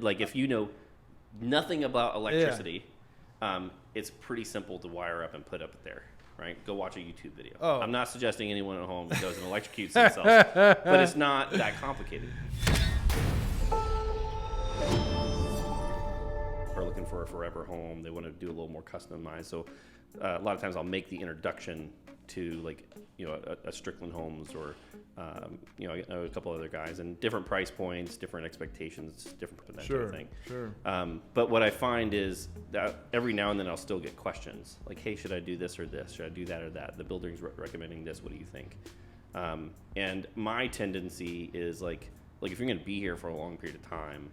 like if you know nothing about electricity, it's pretty simple to wire up and put up there. Right? Go watch a YouTube video. Oh. I'm not suggesting anyone at home goes and electrocutes themselves, but it's not that complicated. Are looking for a forever home. They want to do a little more customized. So a lot of times I'll make the introduction to like, a Strickland Homes or, a couple other guys, and different price points, different expectations, different that kind of thing. Sure. But what I find is that every now and then I'll still get questions like, hey, should I do this or this? Should I do that or that? The builder's recommending this. What do you think? And my tendency is like if you're going to be here for a long period of time,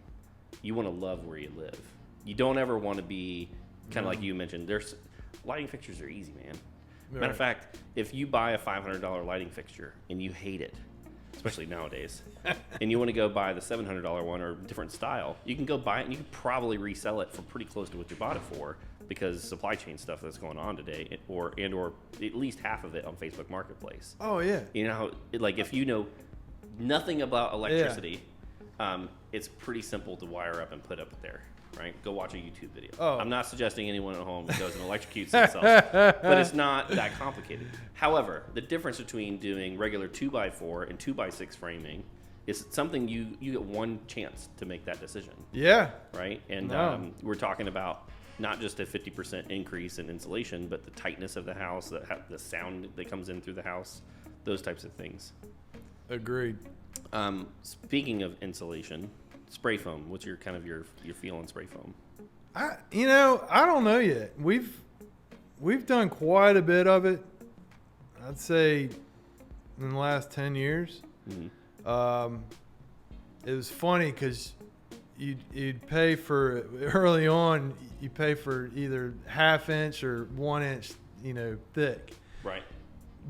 you want to love where you live. You don't ever want to be kind of like you mentioned. There's lighting fixtures are easy, man. Right. Matter of fact, if you buy a $500 lighting fixture and you hate it, especially nowadays, and you want to go buy the $700 one or different style, you can go buy it and you can probably resell it for pretty close to what you bought it for, because supply chain stuff that's going on today, or at least half of it on Facebook Marketplace. Oh yeah. Like if you know nothing about electricity, it's pretty simple to wire up and put up there. Right? Go watch a YouTube video. Oh. I'm not suggesting anyone at home goes and electrocutes themselves, but it's not that complicated. However, the difference between doing regular 2x4 and 2x6 framing is something you get one chance to make that decision. Yeah. Right? And we're talking about not just a 50% increase in insulation, but the tightness of the house, the sound that comes in through the house, those types of things. Agreed. Speaking of insulation, spray foam. What's your feel on spray foam? I don't know yet. We've done quite a bit of it. I'd say in the last 10 years. Mm-hmm. It was funny because you'd pay for early on. You pay for either 1/2 inch or 1 inch, thick. Right.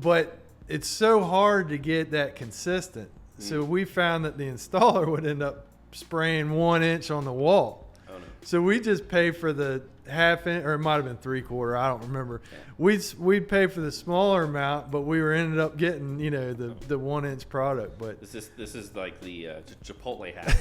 But it's so hard to get that consistent. Mm-hmm. So we found that the installer would end up spraying 1 inch on the wall. Oh no. So we just pay for the 1/2 inch, or it might have been 3/4. I don't remember. Yeah. We'd pay for the smaller amount, but we ended up getting the 1 inch product. But this is like the Chipotle hack.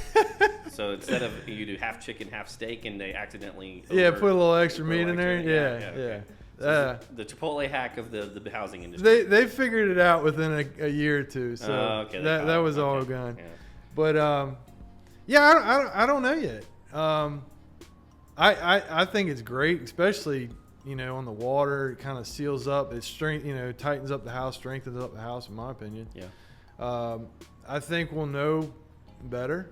So instead of you do half chicken, half steak, and they accidentally put a little extra meat in there. Yeah. Okay. So the Chipotle hack of the housing industry. They figured it out within a year or two. So that was all gone. Yeah. But I don't know yet. I think it's great, especially on the water. It kind of seals up. It tightens up the house, strengthens up the house, in my opinion. Yeah. I think we'll know better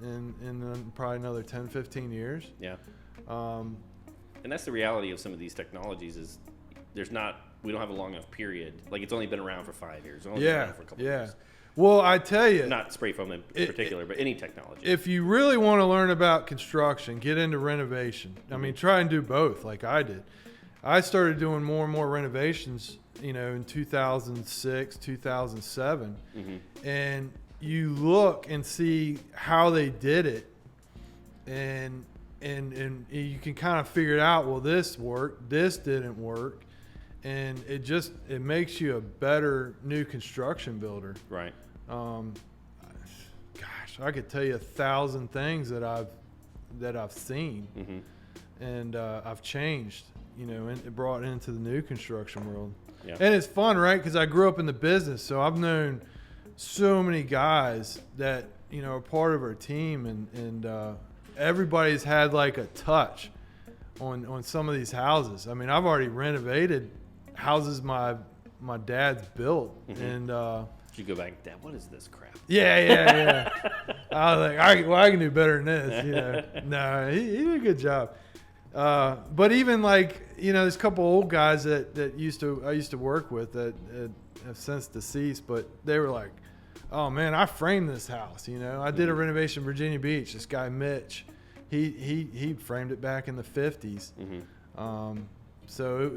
in probably another 10, 15 years. Yeah. And that's the reality of some of these technologies is we don't have a long enough period. Like it's only been around for 5 years. It's only been around for a couple years. Well, I tell you, not spray foam in particular, but any technology. If you really want to learn about construction, get into renovation. Mm-hmm. I mean, try and do both like I did. I started doing more and more renovations, in 2006, 2007. Mm-hmm. And you look and see how they did it. And you can kind of figure it out, well, this worked, this didn't work. And it makes you a better new construction builder. Right. Gosh, I could tell you 1,000 things that I've seen, mm-hmm. and I've changed, and brought into the new construction world. Yeah. And it's fun, right? Because I grew up in the business, so I've known so many guys that are part of our team, and everybody's had like a touch on some of these houses. I mean, I've already renovated houses my dad's built, mm-hmm. and you go back, Dad, what is this crap? Yeah. I was like, I can do better than this. No, he did a good job. But even like, there's a couple old guys that I used to work with that have since deceased, but they were like, oh man, I framed this house. I did a renovation in Virginia Beach. This guy Mitch, he framed it back in the 50s. Mm-hmm. So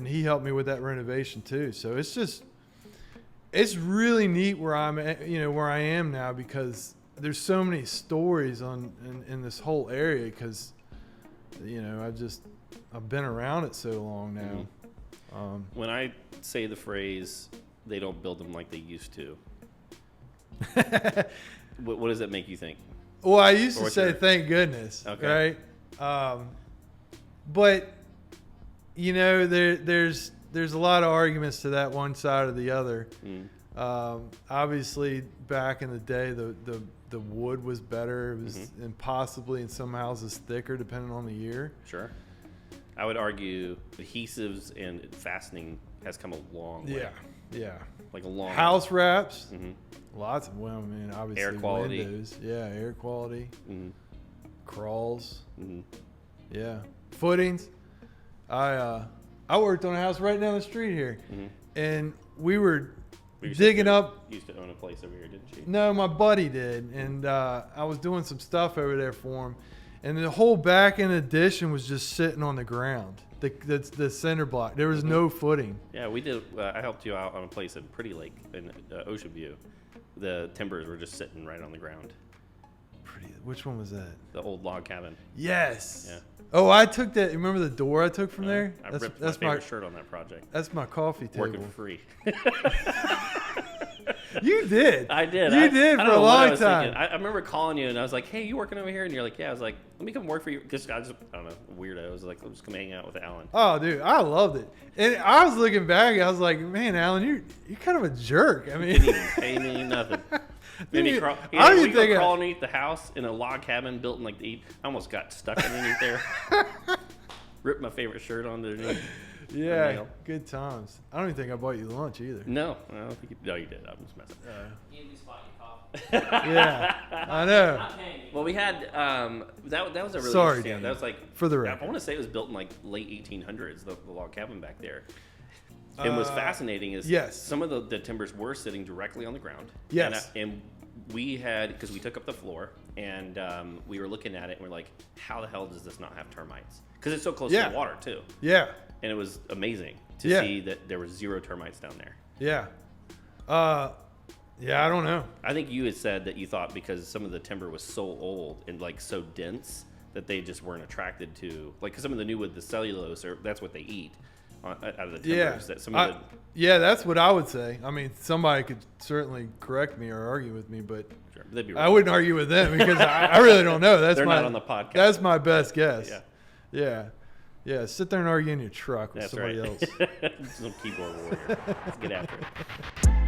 he helped me with that renovation too. So it's really neat where where I am now, because there's so many stories in this whole area, because I've been around it so long now. Mm-hmm. When I say the phrase, they don't build them like they used to, what does that make you think? Well, I used Or to what's say your- thank goodness, Okay. right? But there's a lot of arguments to that one side or the other. Obviously, back in the day, the wood was better. It was and possibly in some houses thicker, depending on the year. Sure. I would argue adhesives and fastening has come a long way. Yeah. Like a long House wraps, way. lots of well, I mean, obviously Air quality. windows. Yeah, air quality. Crawls. Mm-hmm. Yeah, footings. I worked on a house right down the street here, and we were digging up. You used to own a place over here, didn't you? No, my buddy did, and I was doing some stuff over there for him, and the whole back end addition was just sitting on the ground. The cinder block. There was no footing. Yeah, we did. I helped you out on a place in Pretty Lake in Ocean View. The timbers were just sitting right on the ground. Which one was that? The old log cabin. Yes. Yeah. Oh, I took that. Remember the door I took from there? I ripped my favorite shirt on that project. That's my coffee table. Working for free. You did. I did. You did I for don't a know what I long was time. thinking. I remember calling you and I was like, "Hey, you working over here?" And you're like, "Yeah." I was like, "Let me come work for you." Because I don't know, weirdo. I was like, "I'll just come hang out with Alan." Oh, dude, I loved it. And I was looking back. I was like, "Man, Alan, you're kind of a jerk." I mean, Didn't even pay me nothing. Made me crawl. I don't even we think crawl underneath the house in a log cabin built in like the. I almost got stuck underneath there. Ripped my favorite shirt underneath. Yeah, nail. good times. I don't even think I bought you lunch either. No, I don't think you. No, you did. I'm just messing. Yeah, I know. Well, we had that was a really Sorry, interesting. Danny. That was like For the I record. want to say it was built in like late 1800s. The log cabin back there. And what's fascinating is yes. some of the timbers were sitting directly on the ground. Yes. And we had, because we took up the floor, and we were looking at it, and we're like, how the hell does this not have termites? Because it's so close to the water, too. Yeah. And it was amazing to see that there were 0 termites down there. Yeah. Yeah, I don't know. I think you had said that you thought because some of the timber was so old and like so dense that they just weren't attracted to, like, because some of the new wood, the cellulose, or that's what they eat out of the timbers. That some of the, yeah, that's what I would say. I mean, somebody could certainly correct me or argue with me, but sure, they'd be I wouldn't argue with them because I really don't know. That's They're my, not on the podcast. That's my best guess. Yeah. Yeah. Sit there and argue in your truck with That's somebody right. else. Some keyboard warrior. Let's get after it.